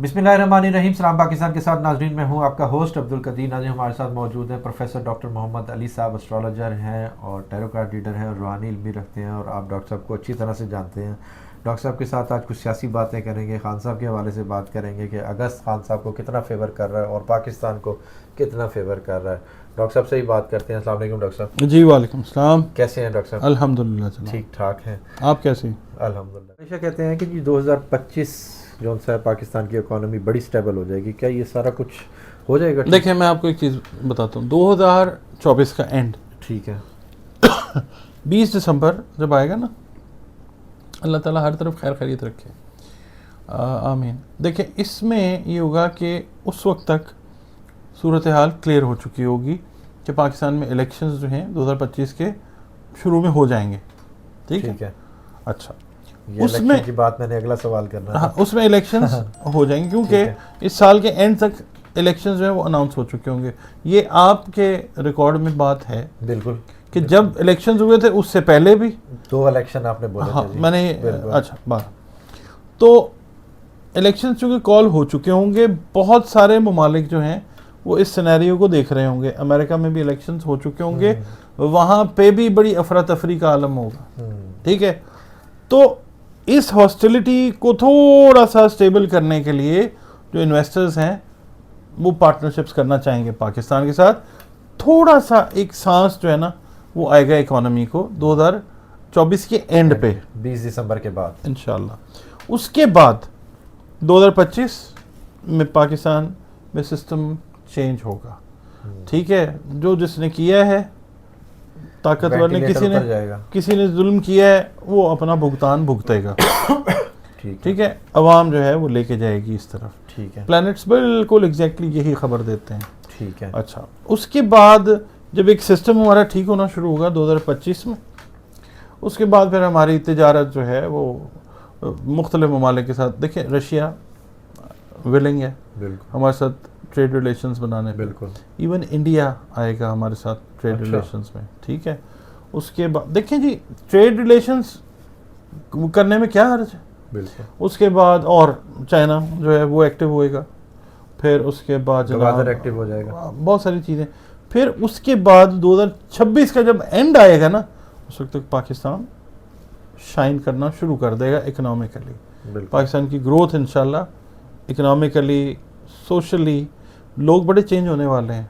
बिस्मिल्लाहिर्रहमानिर्रहीम। सलाम पाकिस्तान के साथ नाजरीन, मैं हूं आपका होस्ट अब्दुल कदीर। नाज़रीन, हमारे साथ मौजूद हैं प्रोफेसर डॉक्टर मोहम्मद अली साहब, एस्ट्रोलॉजर हैं और टैरो कार्ड रीडर हैं और रूहानी इल्म भी रखते हैं और आप डॉक्टर साहब को अच्छी तरह से जानते हैं। डॉक्टर साहब के साथ आज कुछ सियासी बातें करेंगे, खान साहब के हवाले से बात करेंगे कि अगस्त खान साहब को कितना फेवर कर रहा है और पाकिस्तान को कितना फेवर कर रहा है। डॉक्टर साहब से ही बात करते हैं। अस्सलाम वालेकुम डॉक्टर साहब। जी वालेकुम सलाम। कैसे हैं डॉक्टर साहब? अल्हम्दुलिल्लाह ठीक ठाक हैं। आप कैसे हैं? अल्हम्दुलिल्लाह। हमेशा कहते हैं कि जी 2025 जो सा पाकिस्तान की इकोनॉमी बड़ी स्टेबल हो जाएगी, क्या ये सारा कुछ हो जाएगा? देखिए, मैं आपको एक चीज़ बताता हूँ। 2024 का एंड, ठीक है, 20 दिसंबर जब आएगा ना, अल्लाह ताला हर तरफ खैर खैरियत रखे, आमीन। देखिए, इसमें ये होगा कि उस वक्त तक सूरत हाल क्लियर हो चुकी होगी कि पाकिस्तान में इलेक्शंस जो हैं 2025 के शुरू में हो जाएंगे। ठीक है। अच्छा, उसमें की बात मैंने अगला सवाल करना हाँ, उसमें इलेक्शंस हो जाएंगे क्योंकि इस साल के एंड तक इलेक्शंस जो है वो अनाउंस हो चुके होंगे। ये आपके रिकॉर्ड में बात है बिल्कुल कि जब इलेक्शंस हुए थे उससे पहले भी 2 इलेक्शन आपने बोले हाँ थे जी। मैंने अच्छा बात, तो इलेक्शंस चूँकि कॉल हो चुके होंगे, बहुत सारे ममालिक जो हैं वो इस सिनेरियो को देख रहे होंगे। अमेरिका में भी इलेक्शंस हो चुके होंगे, वहाँ पे भी बड़ी अफरा तफरी का आलम होगा। ठीक है, तो इस हॉस्टिलिटी को थोड़ा सा स्टेबल करने के लिए जो इन्वेस्टर्स हैं वो पार्टनरशिप्स करना चाहेंगे पाकिस्तान के साथ। थोड़ा सा एक सांस जो है ना वो आएगा इकोनॉमी को 2024 के एंड पे, 20 दिसंबर के बाद इंशाल्लाह। उसके बाद 2025 में पाकिस्तान में सिस्टम चेंज होगा। ठीक है, जो जिसने किया है ताकतवर ने, किसी ने जुल्म किया है, वो अपना भुगतान भुगतेगा। ठीक है, अवाम जो है वो लेके जाएगी इस तरफ। ठीक है, प्लैनेट्स बिल्कुल एग्जैक्टली यही खबर देते हैं। ठीक है। अच्छा, उसके बाद जब एक सिस्टम हमारा ठीक होना शुरू होगा 2025 में, उसके बाद फिर हमारी तिजारत जो है वो मुख्तलिफ ममालिक के साथ, देखिए रशिया विलिंग है हमारे साथ ट्रेड रिलेशंस बनाने, बिल्कुल। इवन इंडिया आएगा हमारे साथ ट्रेड रिलेशंस में। ठीक है, उसके बाद देखिए जी, ट्रेड रिलेशंस करने में क्या हर्ज है, बिल्कुल। उसके बाद और चाइना जो है वो एक्टिव होएगा, फिर उसके बाद एक्टिव हो जाएगा, बहुत सारी चीज़ें। फिर उसके बाद 2026 का जब एंड आएगा ना, उस वक्त तक पाकिस्तान शाइन करना शुरू कर देगा इकोनॉमिकली। पाकिस्तान की ग्रोथ इंशाल्लाह, इकोनॉमिकली, सोशली लोग बड़े चेंज होने वाले हैं,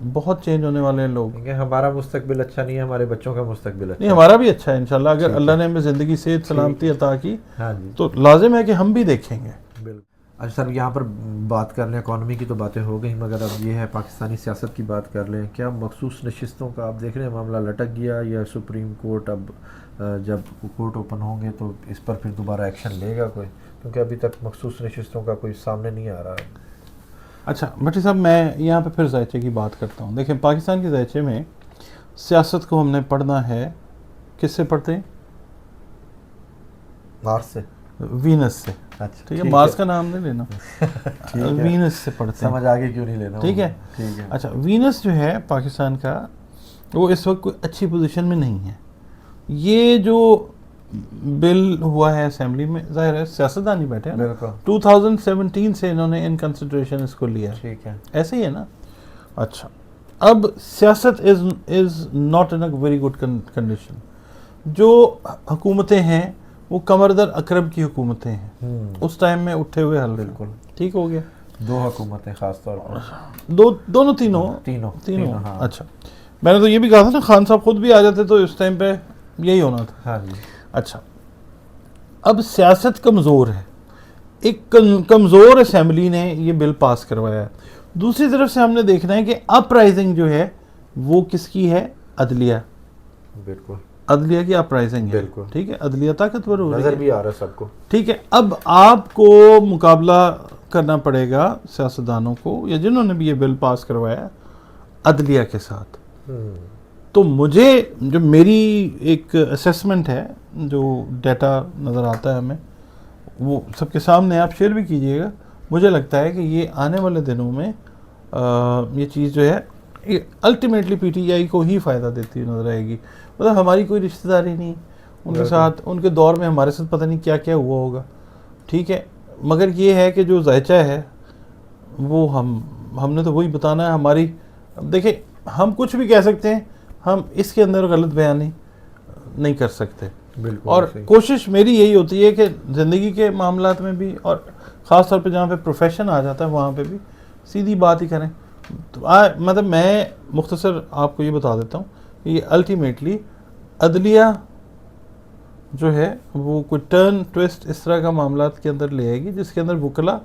बहुत चेंज होने वाले हैं लोग। हमारा मुस्तकबिल अच्छा नहीं है, हमारे बच्चों का मुस्तकबिल अच्छा नहीं, हमारा भी अच्छा है इंशाल्लाह। अगर अल्लाह ने हमें ज़िंदगी सेहत सलामती अता की, हाँ जी, तो लाजिम है कि हम भी देखेंगे। अच्छा सर, यहाँ पर बात कर लें इकॉनमी की तो बातें हो गई, मगर अब ये है पाकिस्तानी सियासत की बात कर लें। क्या मखसूस नशिस्तों का आप देख रहे हैं मामला लटक गया, या सुप्रीम कोर्ट अब जब कोर्ट ओपन होंगे तो इस पर फिर दोबारा एक्शन लेगा कोई? क्योंकि अभी तक मखसूस नशिस्तों का कोई सामने नहीं आ रहा है। अच्छा भट्टी साहब, मैं यहाँ पे फिर जायचे की बात करता हूँ। देखिए, पाकिस्तान के जायचे में सियासत को हमने पढ़ना है, किससे पढ़ते हैं? मार्स से, वीनस से। अच्छा, ठीक है, मार्स का नाम नहीं लेना वीनस से पढ़ते हैं। समझ आगे क्यों नहीं लेना? ठीक है, ठीक है। अच्छा, वीनस जो है पाकिस्तान का, वो इस वक्त कोई अच्छी पोजीशन में नहीं है। ये जो बिल हुआ है असेंबली में, जाहिर है सियासतदान ही बैठे हैं, 2017 से इन्होंने इन कंसिडरेशन इसको लिया। ठीक है, ऐसे ही है ना। अच्छा, अब सियासत is not in a very good condition. जो हुकूमतें हैं वो कमरदर अकरब की हुकूमतें हैं, उस टाइम में उठे हुए हल। बिल्कुल ठीक हो गया। 2 हुकूमतें खास तौर पर, दोनों तीनों हाँ। अच्छा, मैंने तो ये भी कहा था ना, खान साहब खुद भी आ जाते तो इस टाइम पे यही होना था। हाँ जी। अच्छा, अब सियासत कमज़ोर है, एक कमज़ोर असेंबली ने ये बिल पास करवाया है। दूसरी तरफ से हमने देखना है कि अपराइजिंग जो है वो किसकी है? अदलिया। बिल्कुल, अदलिया की अपराइजिंग है। बिल्कुल ठीक है, अदलिया ताकतवर हो रही है, नजर भी आ रहा है सबको। ठीक है, अब आपको मुकाबला करना पड़ेगा सियासतदानों को, या जिन्होंने भी ये बिल पास करवाया, अदलिया के साथ। तो मुझे, जो मेरी एक असेसमेंट है, जो डाटा नज़र आता है हमें, वो सबके सामने आप शेयर भी कीजिएगा। मुझे लगता है कि ये आने वाले दिनों में ये चीज़ जो है ये अल्टीमेटली पीटीआई को ही फ़ायदा देती हुई नज़र आएगी। मतलब हमारी कोई रिश्तेदारी नहीं उनके साथ, उनके दौर में हमारे साथ पता नहीं क्या क्या हुआ होगा। ठीक है, मगर ये है कि जो जायचा है वो हमने तो वही बताना है हमारी। अब देखिए, हम कुछ भी कह सकते हैं, हम इसके अंदर गलत बयानी नहीं कर सकते। बिल्कुल और सही। कोशिश मेरी यही होती है कि ज़िंदगी के मामलात में भी, और ख़ास तौर पे जहाँ पे प्रोफेशन आ जाता है वहाँ पे भी सीधी बात ही करें। तो मतलब मैं मुख्तसर आपको ये बता देता हूँ कि ये अल्टीमेटली अदलिया जो है वो कोई टर्न ट्विस्ट इस तरह का मामलात के अंदर ले आएगी जिसके अंदर वकला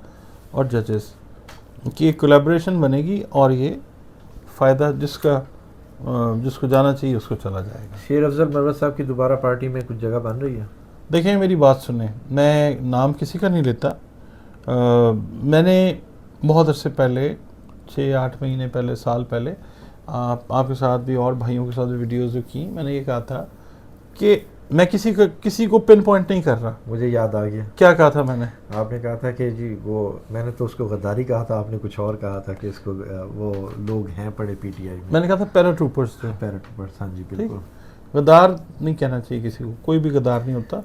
और जजेस की एक कोलैबोरेशन बनेगी, और ये फ़ायदा जिसको जाना चाहिए उसको चला जाएगा। शेर अफजल मरवत साहब की दोबारा पार्टी में कुछ जगह बन रही है? देखें, मेरी बात सुने, मैं नाम किसी का नहीं लेता। मैंने बहुत अरसे पहले, 6-8 महीने पहले, साल पहले, आपके साथ भी और भाइयों के साथ भी वीडियोज़ जो की, मैंने ये कहा था कि मैं किसी को पिन पॉइंट नहीं कर रहा। मुझे याद आ गया। क्या कहा था मैंने? आपने कहा था कि जी वो, मैंने तो उसको गद्दारी कहा था, आपने कुछ और कहा था कि इसको वो लोग हैं पड़े पीटीआई में। मैंने कहा था पैराट्रूपर्स थे। पैराट्रूपर्स, हाँ जी बिल्कुल। गद्दार नहीं कहना चाहिए किसी को, कोई भी गद्दार नहीं होता।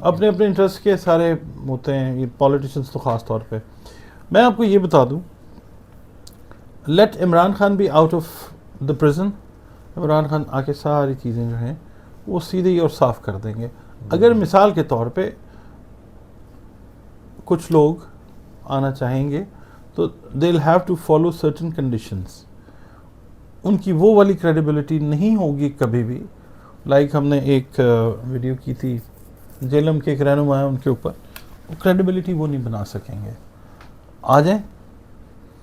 अपने अपने इंटरेस्ट के सारे होते हैं, ये पॉलिटिशियंस तो ख़ास तौर पे। मैं आपको ये बता दूं, let Imran Khan be out of the prison. Imran Khan आके सारी चीज़ें जो हैं वो सीधे और साफ कर देंगे। अगर मिसाल के तौर पे कुछ लोग आना चाहेंगे तो they will have to follow certain conditions. उनकी वो वाली क्रेडिबिलिटी नहीं होगी कभी भी। लाइक हमने एक वीडियो की थी जेलम के एक रहनुमा है, उनके ऊपर क्रेडिबिलिटी वो नहीं बना सकेंगे। आ जाए,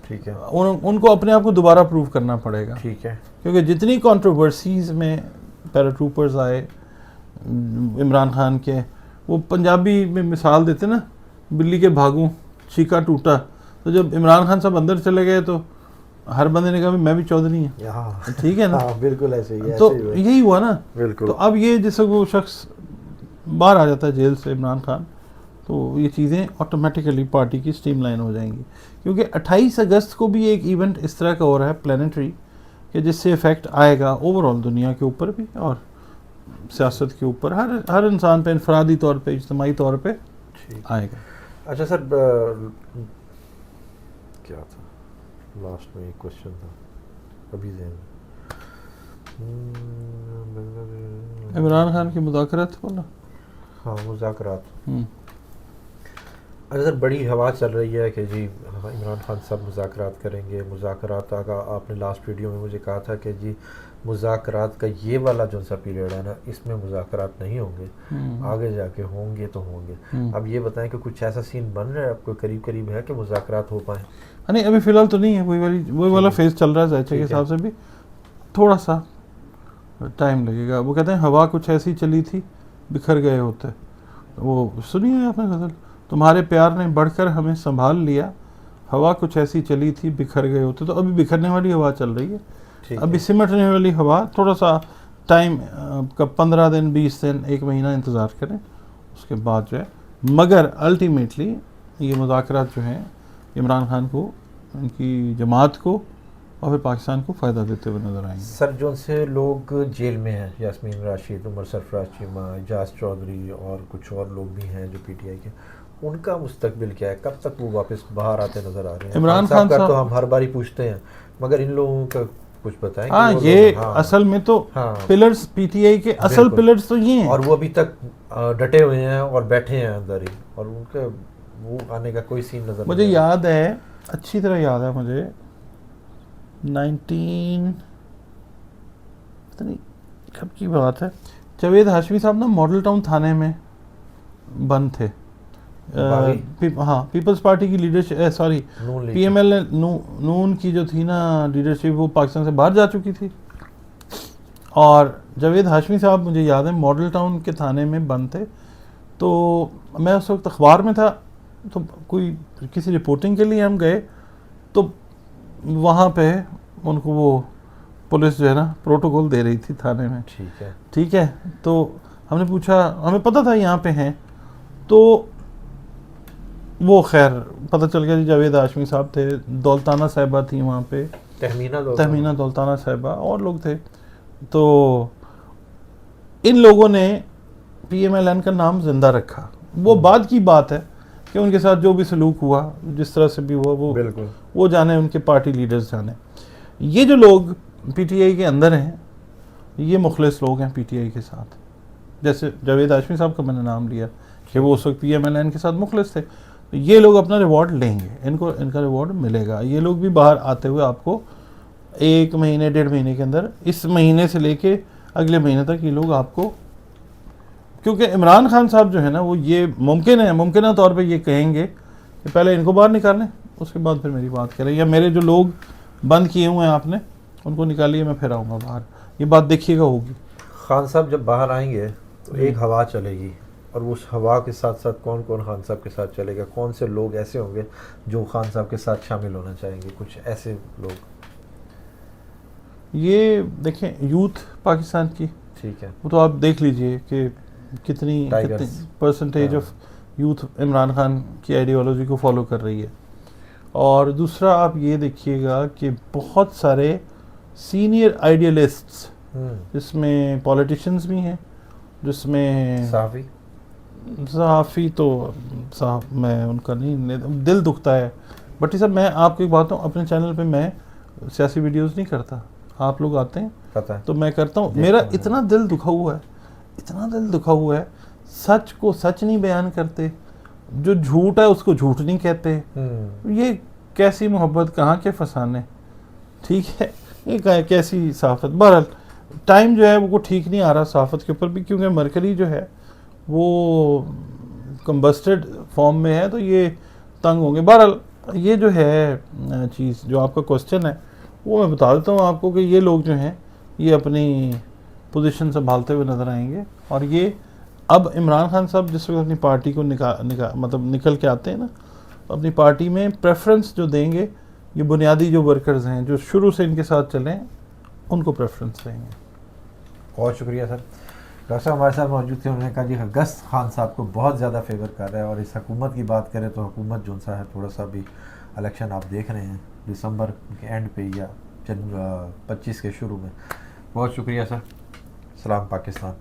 ठीक है, उनको अपने आप को दोबारा प्रूव करना पड़ेगा। ठीक है, क्योंकि जितनी कंट्रोवर्सीज़ में पैराट्रूपर्स आए इमरान खान के, वो पंजाबी में मिसाल देते ना, बिल्ली के भागों चीका टूटा। तो जब इमरान खान साहब अंदर चले गए तो हर बंदे ने कहा मैं भी चौधरी हूँ, ठीक है ना? हाँ, बिल्कुल ऐसे ही है। तो यही हुआ ना। बिल्कुल। तो अब ये जैसे वो शख्स बाहर आ जाता है जेल से, इमरान खान, तो ये चीज़ें ऑटोमेटिकली पार्टी की स्ट्रीमलाइन हो जाएंगी। क्योंकि 28 अगस्त को भी एक इवेंट इस तरह का हो रहा है प्लानिटरी, कि जिससे इफ़ेक्ट आएगा ओवरऑल दुनिया के ऊपर भी और सियासत के ऊपर, हर इंसान पे इनफरादी तौर पे, इज्तिमाई तौर पे आएगा। अच्छा सर, क्या था लास्ट में एक क्वेश्चन था अभी ज़हन में, इमरान खान की मुज़ाकरात बोला। हाँ, मुज़ाकरात। अच्छा सर, बड़ी हवा चल रही है कि जी इमरान खान साहब मुज़ाकरात करेंगे। मुज़ाकरात का आपने लास्ट वीडियो में मुझे कहा था कि जी मुज़ाकरात का ये वाला जो सा पीरियड है ना, इसमें मुज़ाकरात नहीं होंगे, आगे जाके होंगे तो होंगे। अब ये बताएं कि कुछ ऐसा सीन बन रहा है आपको करीब है कि मुज़ाकरात हो पाए? नहीं, अभी फ़िलहाल तो नहीं है। वही वाला फेज़ चल रहा है। जायचे के हिसाब से भी थोड़ा सा टाइम लगेगा। वो कहते हैं हवा कुछ ऐसी चली थी बिखर गए होते। वो सुनी है आपने गज़ल, तुम्हारे प्यार ने बढ़कर हमें संभाल लिया, हवा कुछ ऐसी चली थी बिखर गए होते। तो अभी बिखरने वाली हवा चल रही है, अभी सिमटने वाली हवा। थोड़ा सा टाइम का 15 दिन, 20 दिन, 1 महीना इंतज़ार करें, उसके बाद जो है। मगर अल्टीमेटली ये मुज़ाकरात जो हैं इमरान खान को, उनकी जमात को और फिर पाकिस्तान को फ़ायदा देते हुए नज़र आएंगे। सर, जो से लोग जेल में हैं, यास्मीन राशिद, उमर सरफराज चीमा, एजाज चौधरी और कुछ और लोग भी हैं जो पीटीआई के, उनका मुस्तकबिल क्या है? कब तक वो वापस बाहर आते नज़र आ रहे हैं? इमरान खान का तो हम हर बारी पूछते हैं, मगर इन लोगों का कुछ बताएं। हाँ, ये असल में तो पिलर्स, पीटीआई के असल पिलर्स तो ये हैं, और वो अभी तक डटे हुए हैं और बैठे हैं अंदर ही, और उनके वो आने का कोई सीन नजर मुझे याद है, अच्छी तरह याद है मुझे, 19 पता नहीं कब की बात है, जावेद हाशमी साहब ना मॉडल टाउन थाने में बंद थे। हाँ, पीपल्स पार्टी की लीडरशिप, सॉरी पीएमएल नून की जो थी ना लीडरशिप, वो पाकिस्तान से बाहर जा चुकी थी। और जावेद हाशमी साहब, मुझे याद है, मॉडल टाउन के थाने में बंद थे। तो मैं उस वक्त अखबार में था, तो कोई किसी रिपोर्टिंग के लिए हम गए, तो वहाँ पे उनको वो पुलिस जो है ना प्रोटोकॉल दे रही थी थाने में। ठीक है। तो हमने पूछा, हमें पता था यहाँ पे हैं, तो वो खैर पता चल गया जी जावेद हाशमी साहब थे, दौलताना साहिबा थी वहाँ पे, तहमीना दौलताना साहिबा और लोग थे। तो इन लोगों ने पीएमएलएन का नाम जिंदा रखा। वो बाद की बात है कि उनके साथ जो भी सलूक हुआ, जिस तरह से भी हुआ, बिल्कुल वो जाने, उनके पार्टी लीडर्स जाने। ये जो लोग पीटीआई के अंदर हैं, ये मुखलिस लोग हैं पीटीआई के साथ। जैसे जावेद हाशमी साहब का मैंने नाम लिया कि वो उस वक्त पीएमएलएन के साथ मुखलिस थे, तो ये लोग अपना रिवॉर्ड लेंगे, इनका रिवॉर्ड मिलेगा। ये लोग भी बाहर आते हुए आपको 1 महीने 1.5 महीने के अंदर, इस महीने से लेके अगले महीने तक ये लोग आपको, क्योंकि इमरान खान साहब जो है ना, वो ये मुमकिन तौर पे ये कहेंगे कि पहले इनको बाहर निकालें, उसके बाद फिर मेरी बात करें, या मेरे जो लोग बंद किए हुए हैं आपने उनको निकालिए, मैं फिर आऊँगा बाहर। ये बात देखिएगा होगी। खान साहब जब बाहर आएंगे तो एक हवा चलेगी, और उस हवा के साथ साथ कौन कौन खान साहब के साथ चलेगा, कौन से लोग ऐसे होंगे जो खान साहब के साथ शामिल होना चाहेंगे, कुछ ऐसे लोग? ये देखें यूथ पाकिस्तान की, ठीक है, वो तो आप देख लीजिए कि कितनी percentage of youth Imran Khan की आइडियोलॉजी को फॉलो कर रही है। और दूसरा आप ये देखिएगा कि बहुत सारे सीनियर आइडियलिस्ट्स, जिसमें पॉलिटिशियंस भी हैं, जिसमें सहाफ़ी तो साहब मैं उनका नहीं, दिल दुखता है। बट साहब मैं आपको एक बात हूँ, अपने चैनल पे मैं सियासी वीडियोस नहीं करता, आप लोग आते हैं पता है, तो मैं करता हूँ। मेरा इतना दिल दुखा हुआ है, इतना दिल दुखा हुआ है, सच को सच नहीं बयान करते, जो झूठ है उसको झूठ नहीं कहते। ये कैसी मोहब्बत, कहाँ के फसाने, ठीक है, ये कैसी सहाफ़त। बहरहाल टाइम जो है वो ठीक नहीं आ रहा सहाफ़त के ऊपर भी, क्योंकि मरकरी जो है वो कंबस्टेड फॉर्म में है, तो ये तंग होंगे। बहरहाल ये जो है चीज़, जो आपका क्वेश्चन है, वो मैं बता देता हूँ आपको कि ये लोग जो हैं ये अपनी पोजीशन संभालते हुए नज़र आएंगे। और ये अब इमरान खान साहब जिस वक्त अपनी पार्टी को निकल के आते हैं ना, तो अपनी पार्टी में प्रेफरेंस जो देंगे, ये बुनियादी जो वर्कर्स हैं जो शुरू से इनके साथ चलें, उनको प्रेफरेंस देंगे। बहुत शुक्रिया सर। डॉक्टर साहब हमारे साथ मौजूद थे, उन्होंने कहा जी गस्त खान साहब को बहुत ज़्यादा फेवर कर रहा है। और इस हुकूमत की बात करें तो हुकूमत जो सा है, थोड़ा सा भी इलेक्शन आप देख रहे हैं दिसंबर के एंड पे या 25 के शुरू में। बहुत शुक्रिया सर। सलाम पाकिस्तान।